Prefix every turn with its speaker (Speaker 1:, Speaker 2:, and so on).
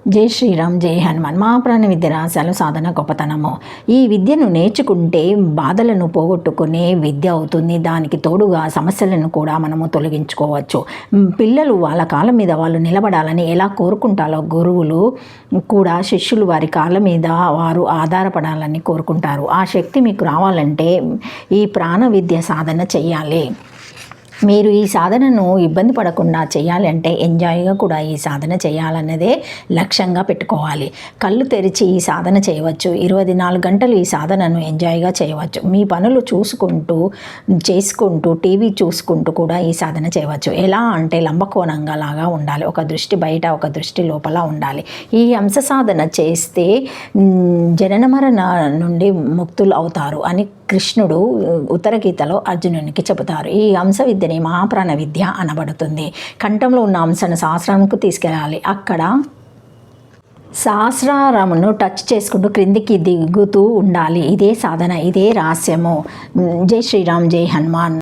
Speaker 1: జై శ్రీరామ్, జై హనుమాన్. మహాప్రాణ విద్య రహస్యాలు, సాధన గొప్పతనము. ఈ విద్యను నేర్చుకుంటే బాధలను పోగొట్టుకునే విద్య అవుతుంది. దానికి తోడుగా సమస్యలను కూడా మనము తొలగించుకోవచ్చు. పిల్లలు వాళ్ళ కాళ్ళ మీద వాళ్ళు నిలబడాలని ఎలా కోరుకుంటారో గురువులు కూడా శిష్యులు వారి కాళ్ళ మీద వారు ఆధారపడాలని కోరుకుంటారు. ఆ శక్తి మీకు రావాలంటే ఈ ప్రాణ విద్య సాధన చెయ్యాలి. మీరు ఈ సాధనను ఇబ్బంది పడకుండా చేయాలి అంటే ఎంజాయ్గా కూడా ఈ సాధన చేయాలన్నదే లక్ష్యంగా పెట్టుకోవాలి. కళ్ళు తెరిచి ఈ సాధన చేయవచ్చు. 24 గంటలు ఈ సాధనను ఎంజాయ్గా చేయవచ్చు. మీ పనులు చేసుకుంటూ టీవీ చూసుకుంటూ కూడా ఈ సాధన చేయవచ్చు. ఎలా అంటే లంబకోణంగా లాగా ఉండాలి. ఒక దృష్టి బయట, ఒక దృష్టి లోపల ఉండాలి. ఈ అంశ సాధన చేస్తే జనన మరణ నుండి ముక్తులు అవుతారు అని కృష్ణుడు ఉత్తర గీతలో అర్జునునికి చెబుతారు. ఈ అంశ విద్యని మహాప్రాణ విద్య అనబడుతుంది. కంఠంలో ఉన్న అంశను సహస్రానికి తీసుకెళ్ళాలి. అక్కడ సహస్రారమును టచ్ చేసుకుంటూ క్రిందికి దిగుతూ ఉండాలి. ఇదే సాధన, ఇదే రహస్యము. జై శ్రీరామ్, జై హనుమాన్.